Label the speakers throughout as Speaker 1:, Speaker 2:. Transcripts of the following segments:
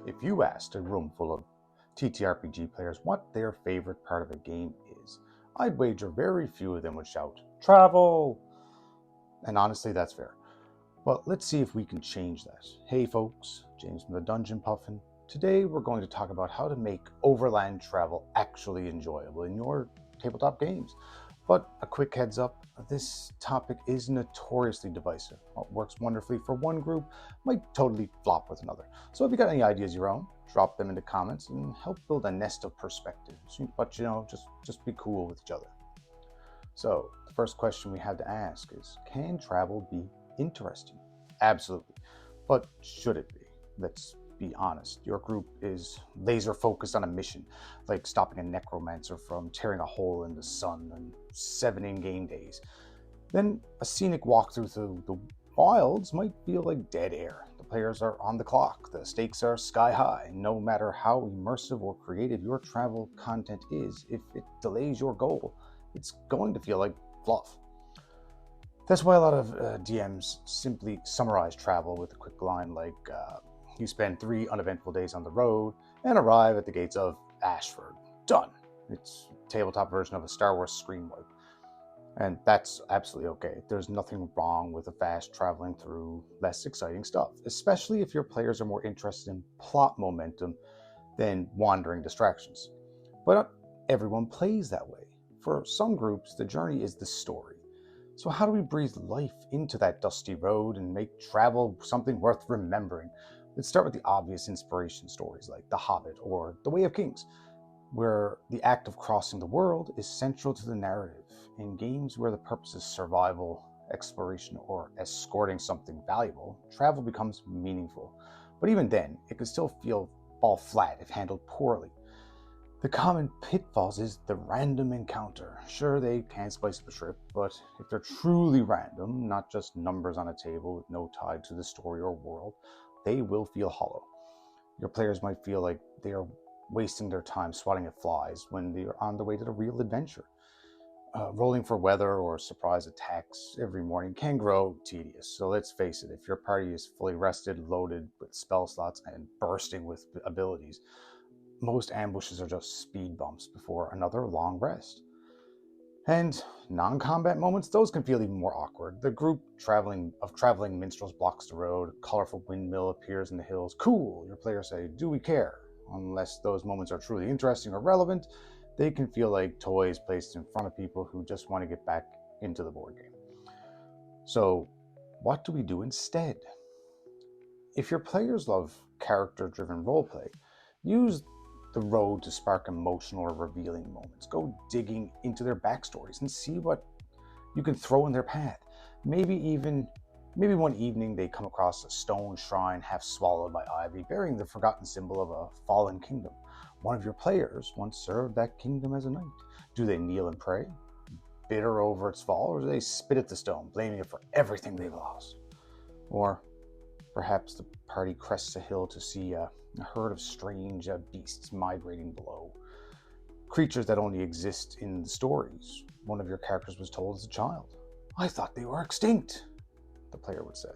Speaker 1: If you asked a room full of TTRPG players what their favorite part of a game is, I'd wager very few of them would shout, "Travel!" And honestly, that's fair. But let's see if we can change that. Hey folks, James from the Dungeon Puffin. Today we're going to talk about how to make overland travel actually enjoyable in your tabletop games. But a quick heads up, this topic is notoriously divisive. What works wonderfully for one group might totally flop with another. So if you got any ideas of your own, drop them in the comments and help build a nest of perspectives. But just be cool with each other. So the first question we have to ask is, can travel be interesting? Absolutely. But should it be? Let's be honest. Your group is laser focused on a mission, like stopping a necromancer from tearing a hole in the sun and 7 in-game days. Then a scenic walkthrough through the wilds might feel like dead air. The players are on the clock. The stakes are sky high. No matter how immersive or creative your travel content is, if it delays your goal, it's going to feel like fluff. That's why a lot of DMs simply summarize travel with a quick line like, you spend 3 uneventful days on the road and arrive at the gates of Ashford. Done. It's a tabletop version of a Star Wars screen wipe. And that's absolutely okay. There's nothing wrong with a fast traveling through less exciting stuff, especially if your players are more interested in plot momentum than wandering distractions. But not everyone plays that way. For some groups, the journey is the story. So how do we breathe life into that dusty road and make travel something worth remembering? Let's start with the obvious inspiration stories like The Hobbit or The Way of Kings, where the act of crossing the world is central to the narrative. In games where the purpose is survival, exploration, or escorting something valuable, travel becomes meaningful. But even then, it can still fall flat if handled poorly. The common pitfalls is the random encounter. Sure, they can spice up a trip, but if they're truly random, not just numbers on a table with no tie to the story or world, they will feel hollow. Your players might feel like they are wasting their time swatting at flies when they are on their way to the real adventure. Rolling for weather or surprise attacks every morning can grow tedious. So let's face it, if your party is fully rested, loaded with spell slots, and bursting with abilities, most ambushes are just speed bumps before another long rest. And non-combat moments, those can feel even more awkward. The group traveling minstrels blocks the road, a colorful windmill appears in the hills. Cool, your players say, do we care? Unless those moments are truly interesting or relevant, they can feel like toys placed in front of people who just want to get back into the board game. So what do we do instead? If your players love character-driven roleplay, use the road to spark emotional or revealing moments. Go digging into their backstories and see what you can throw in their path. Maybe one evening they come across a stone shrine half swallowed by ivy, bearing the forgotten symbol of a fallen kingdom. One of your players once served that kingdom as a knight. Do they kneel and pray, bitter over its fall, or do they spit at the stone, blaming it for everything they've lost? Or perhaps the party crests a hill to see a herd of strange beasts migrating below. Creatures that only exist in the stories one of your characters was told as a child. I thought they were extinct, the player would say.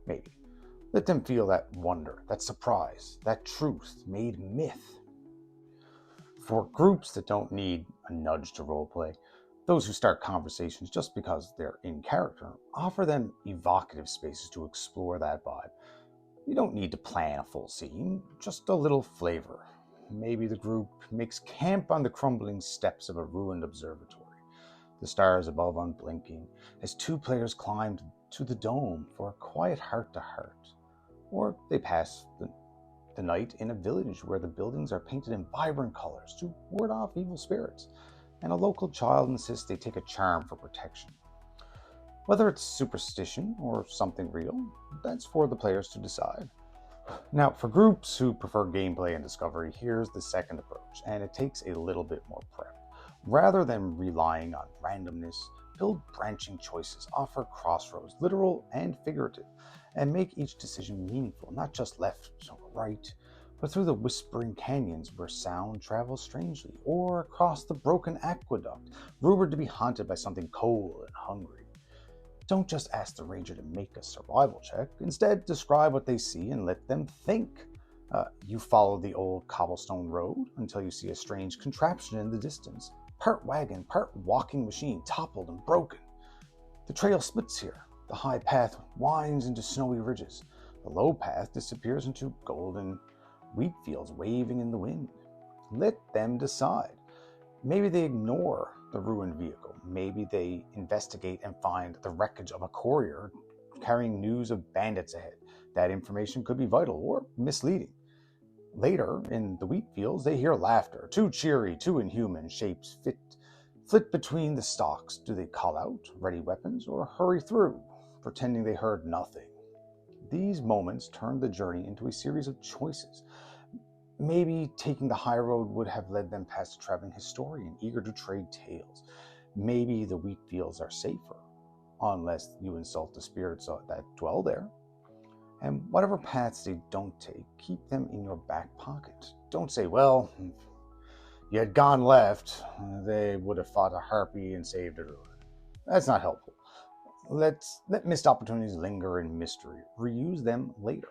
Speaker 1: Maybe. Let them feel that wonder, that surprise, that truth made myth. For groups that don't need a nudge to roleplay, those who start conversations just because they're in character, offer them evocative spaces to explore that vibe. You don't need to plan a full scene, just a little flavor. Maybe the group makes camp on the crumbling steps of a ruined observatory, the stars above unblinking, as 2 players climb to the dome for a quiet heart-to-heart. Or they pass the night in a village where the buildings are painted in vibrant colors to ward off evil spirits, and a local child insists they take a charm for protection. Whether it's superstition or something real, that's for the players to decide. Now, for groups who prefer gameplay and discovery, here's the second approach, and it takes a little bit more prep. Rather than relying on randomness, build branching choices, offer crossroads, literal and figurative, and make each decision meaningful, not just left or right, but through the whispering canyons where sound travels strangely, or across the broken aqueduct, rumored to be haunted by something cold and hungry. Don't just ask the ranger to make a survival check. Instead, describe what they see and let them think. You follow the old cobblestone road until you see a strange contraption in the distance. Part wagon, part walking machine, toppled and broken. The trail splits here. The high path winds into snowy ridges. The low path disappears into golden wheat fields waving in the wind. Let them decide. Maybe they ignore the ruined vehicle. Maybe they investigate and find the wreckage of a courier carrying news of bandits ahead. That information could be vital or misleading. Later, in the wheat fields, they hear laughter. Too cheery, too inhuman shapes flit between the stalks. Do they call out, ready weapons, or hurry through, pretending they heard nothing? These moments turn the journey into a series of choices. Maybe taking the high road would have led them past a traveling historian eager to trade tales. Maybe the wheat fields are safer, unless you insult the spirits that dwell there. And whatever paths they don't take, keep them in your back pocket. Don't say, well, if you had gone left, they would have fought a harpy and saved a druid. That's not helpful. Let missed opportunities linger in mystery. Reuse them later.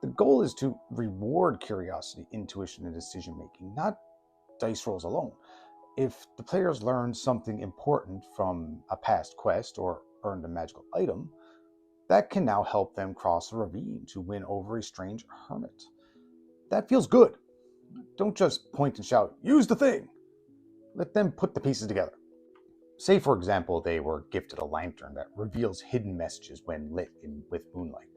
Speaker 1: The goal is to reward curiosity, intuition, and decision-making, not dice rolls alone. If the players learn something important from a past quest or earned a magical item, that can now help them cross a ravine to win over a strange hermit. That feels good. Don't just point and shout, use the thing. Let them put the pieces together. Say, for example, they were gifted a lantern that reveals hidden messages when lit with moonlight.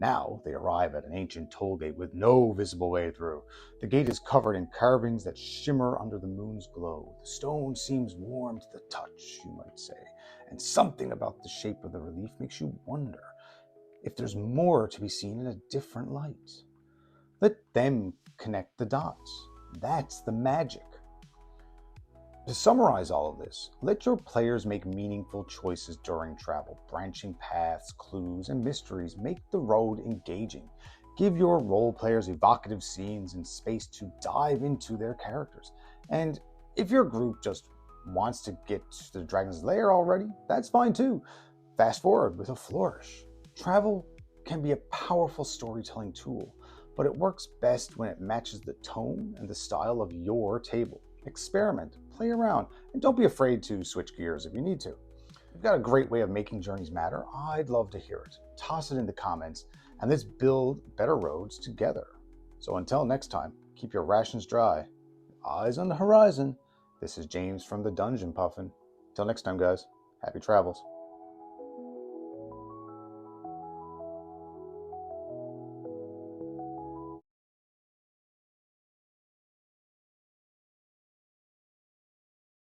Speaker 1: Now they arrive at an ancient toll gate with no visible way through. The gate is covered in carvings that shimmer under the moon's glow. The stone seems warm to the touch, you might say, and something about the shape of the relief makes you wonder if there's more to be seen in a different light. Let them connect the dots. That's the magic. To summarize all of this, let your players make meaningful choices during travel. Branching paths, clues, and mysteries make the road engaging. Give your role players evocative scenes and space to dive into their characters. And if your group just wants to get to the dragon's lair already, that's fine too. Fast forward with a flourish. Travel can be a powerful storytelling tool, but it works best when it matches the tone and the style of your table. Experiment, play around, and don't be afraid to switch gears if you need to. If you've got a great way of making journeys matter, I'd love to hear it. Toss it in the comments, and let's build better roads together. So until next time, keep your rations dry, eyes on the horizon. This is James from the Dungeon Puffin. Till next time, guys, happy travels.